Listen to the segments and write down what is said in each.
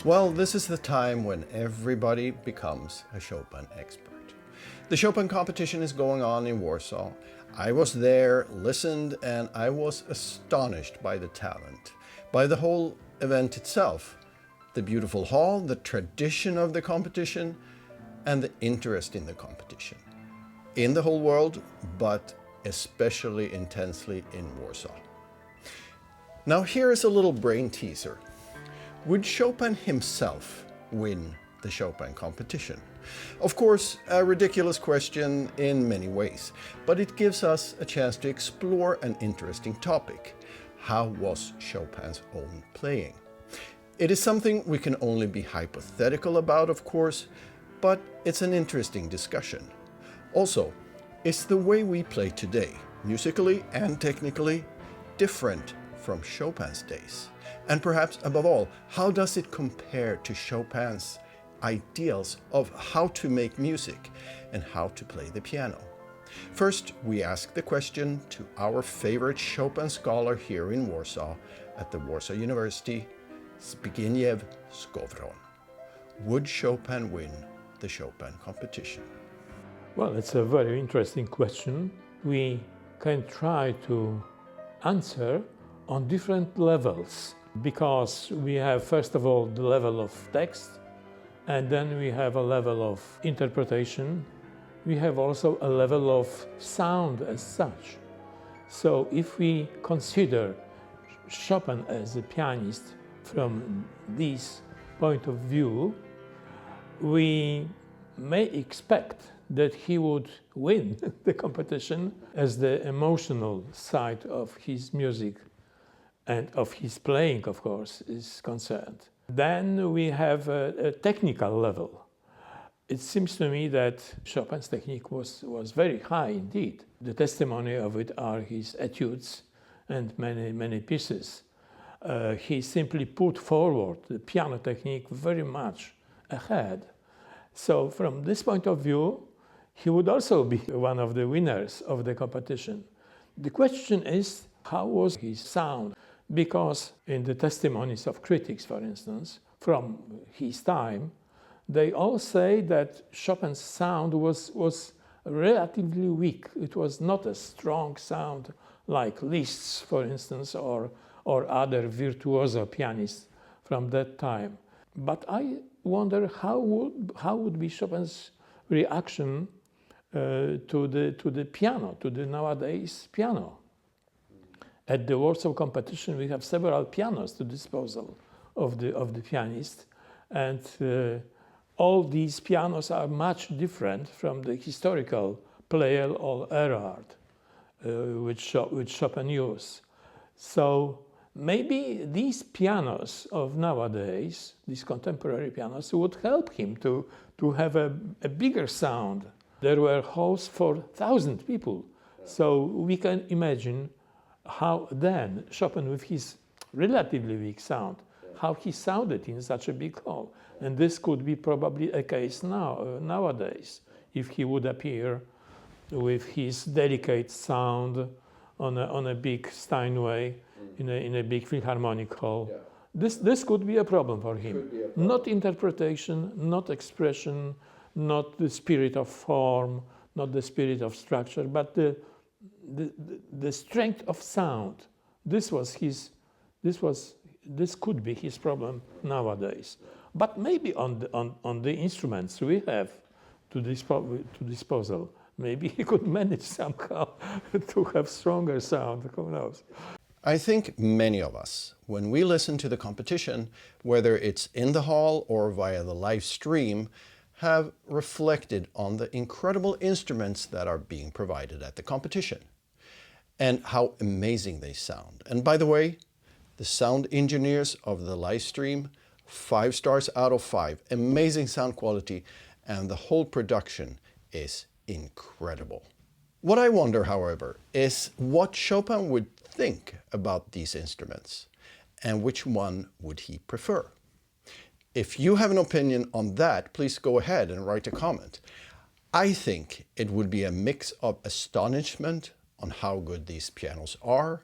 Well, this is the time when everybody becomes a Chopin expert. The Chopin competition is going on in Warsaw. I was there, listened, and I was astonished by the talent, by the whole event itself, the beautiful hall, the tradition of the competition, and the interest in the competition. In the whole world, but especially intensely in Warsaw. Now here is a little brain teaser. Would Chopin himself win the Chopin competition? Of course, a ridiculous question in many ways, but it gives us a chance to explore an interesting topic. How was Chopin's own playing? It is something we can only be hypothetical about, of course, but it's an interesting discussion. Also, is the way we play today, musically and technically, different from Chopin's days? And perhaps above all, how does it compare to Chopin's ideals of how to make music and how to play the piano? First, we ask the question to our favorite Chopin scholar here in Warsaw at the Warsaw University, Zbigniew Skowron. Would Chopin win the Chopin competition? Well, it's a very interesting question. We can try to answer on different levels, because we have, first of all, the level of text, and then we have a level of interpretation. We have also a level of sound as such. So if we consider Chopin as a pianist from this point of view, we may expect that he would win the competition as the emotional side of his music and of his playing, of course, is concerned. Then we have a technical level. It seems to me that Chopin's technique was very high indeed. The testimony of it are his etudes and many pieces. He simply put forward the piano technique very much ahead. So from this point of view, he would also be one of the winners of the competition. The question is, how was his sound? Because in the testimonies of critics, for instance, from his time, they all say that Chopin's sound was relatively weak. It was not a strong sound like Liszt's, for instance, or other virtuoso pianists from that time. But I wonder how would be Chopin's reaction to the piano, to the nowadays piano. At the Warsaw competition, we have several pianos to disposal of the pianist, and all these pianos are much different from the historical Pleyel or Erhard, which Chopin used. So maybe these pianos of nowadays, these contemporary pianos, would help him to have a bigger sound. There were halls for 1,000 people, so we can imagine how then Chopin, with his relatively weak sound, how he sounded in such a big hall. And this could be probably a case nowadays, if he would appear with his delicate sound on a big Steinway in a big Philharmonic hall. Yeah. This could be a problem for him. Not interpretation, not expression, not the spirit of form, not the spirit of structure, but the strength of sound. This could be his problem nowadays. But maybe on the instruments we have to disposal, maybe he could manage somehow to have stronger sound. Who knows? I think many of us, when we listen to the competition, whether it's in the hall or via the live stream, have reflected on the incredible instruments that are being provided at the competition and how amazing they sound. And by the way, the sound engineers of the live stream, 5 stars out of 5, amazing sound quality, and the whole production is incredible. What I wonder, however, is what Chopin would think about these instruments and which one would he prefer. If you have an opinion on that, please go ahead and write a comment. I think it would be a mix of astonishment on how good these pianos are,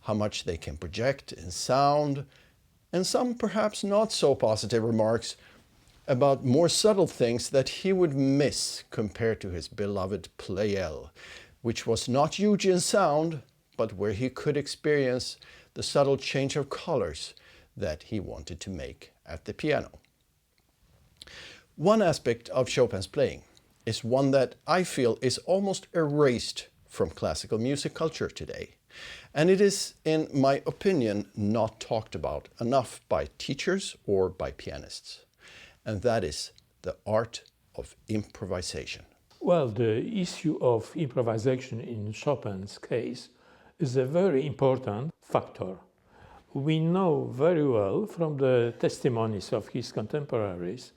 how much they can project in sound, and some perhaps not so positive remarks about more subtle things that he would miss compared to his beloved Pleyel, which was not huge in sound, but where he could experience the subtle change of colors that he wanted to make at the piano. One aspect of Chopin's playing is one that I feel is almost erased from classical music culture today. And it is, in my opinion, not talked about enough by teachers or by pianists. And that is the art of improvisation. Well, the issue of improvisation in Chopin's case is a very important factor. We know very well from the testimonies of his contemporaries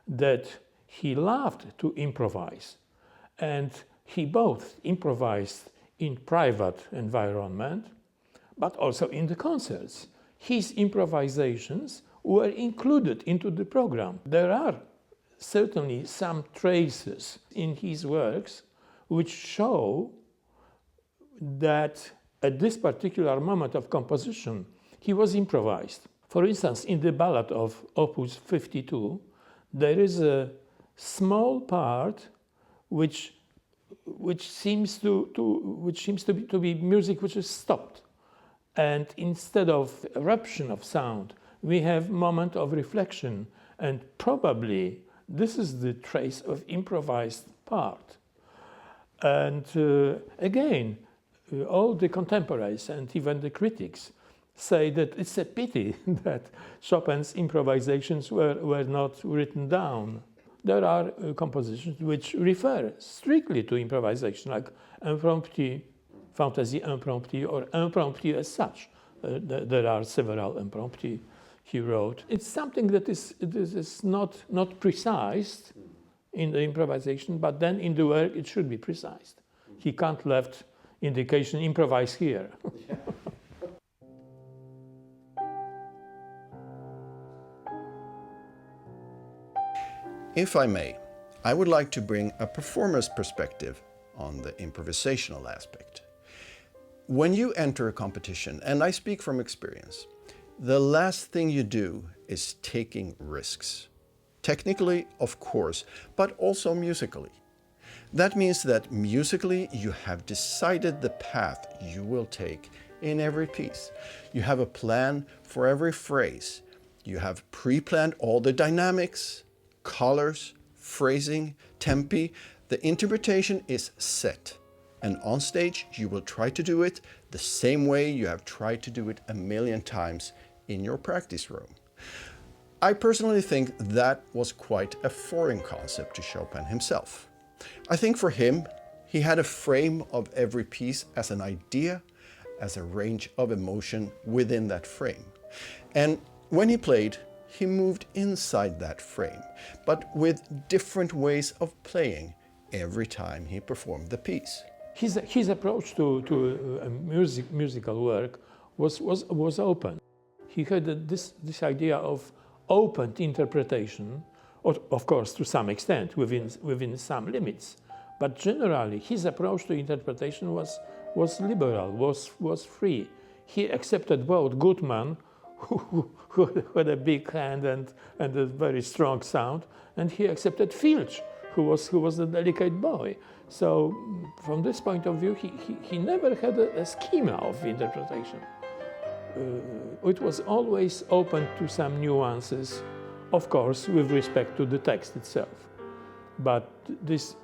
that he loved to improvise, and he both improvised in private environment but also in the concerts. His improvisations were included into the program. There are certainly some traces in his works which show that at this particular moment of composition he was improvised. For instance, in the ballad of Opus 52, there is a small part which seems to be music which is stopped, and instead of eruption of sound, we have moment of reflection, and probably this is the trace of improvised part. And again, all the contemporaries and even the critics say that it's a pity that Chopin's improvisations were not written down. There are compositions which refer strictly to improvisation, like impromptu, fantaisie impromptu, or impromptu as such. There are several impromptu he wrote. It's something that is not precise in the improvisation, but then in the work it should be precise. He can't left indication, improvise here. If I may, I would like to bring a performer's perspective on the improvisational aspect. When you enter a competition, and I speak from experience, the last thing you do is taking risks. Technically, of course, but also musically. That means that musically you have decided the path you will take in every piece. You have a plan for every phrase. You have pre-planned all the dynamics, colors, phrasing, tempi. The interpretation is set. And on stage, you will try to do it the same way you have tried to do it a million times in your practice room. I personally think that was quite a foreign concept to Chopin himself. I think for him, he had a frame of every piece as an idea, as a range of emotion within that frame. And when he played, he moved inside that frame, but with different ways of playing every time he performed the piece. His approach to musical work was open. He had this idea of open interpretation, of course to some extent within some had, but generally his approach to interpretation was liberal, was free. He accepted both Gutmann, who had a big hand and a very strong sound, and he accepted Filch, who was a delicate boy. So from this point of view, he never had a schema of interpretation. It was always open to some nuances, of course, with respect to the text itself. But this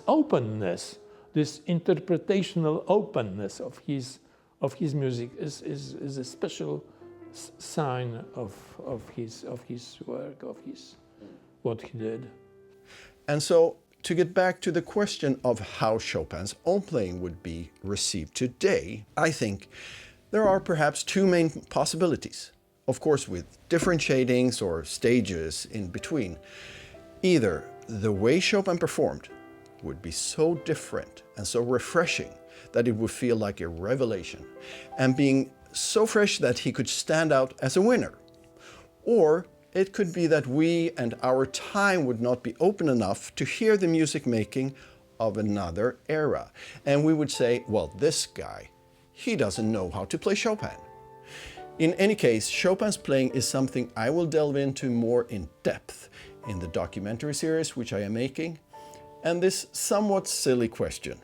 openness, this interpretational openness of his music is a special sign of his work, of what he did. And so, to get back to the question of how Chopin's own playing would be received today, I think there are perhaps two main possibilities, of course with different shadings or stages in between. Either the way Chopin performed would be so different and so refreshing that it would feel like a revelation, and being so fresh that he could stand out as a winner. Or it could be that we and our time would not be open enough to hear the music making of another era. And we would say, well, this guy, he doesn't know how to play Chopin. In any case, Chopin's playing is something I will delve into more in depth in the documentary series which I am making, and this somewhat silly question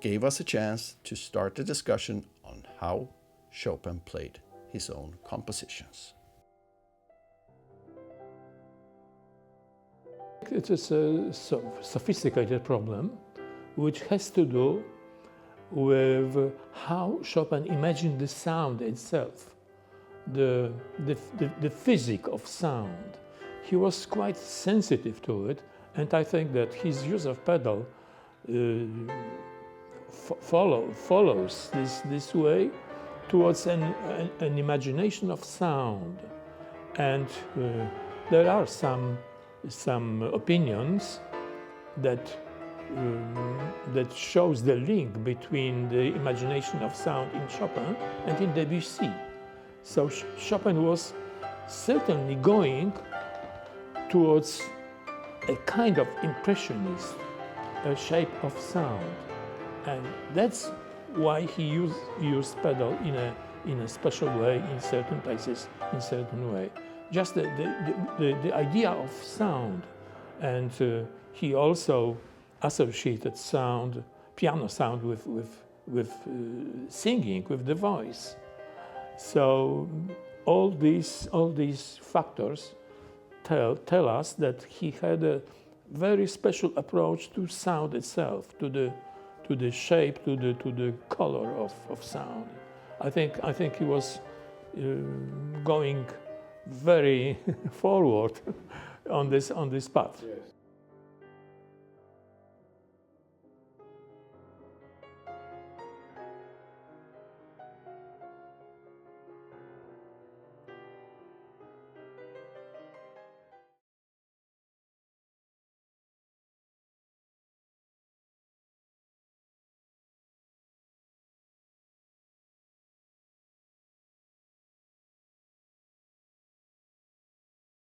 gave us a chance to start a discussion on how Chopin played his own compositions. It is a sophisticated problem which has to do with how Chopin imagined the sound itself, the physics of sound. He was quite sensitive to it, and I think that his use of pedal follows this way towards an imagination of sound. And there are some opinions that shows the link between the imagination of sound in Chopin and in Debussy. So Chopin was certainly going towards a kind of impressionist, a shape of sound, and that's why he used pedal in a special way, in certain places, in certain way. Just the idea of sound, and he also associated sound, piano sound, with singing, with the voice. So all these factors tell us that he had a very special approach to sound itself, to the shape, to the color of sound. I think he was going very forward on this path.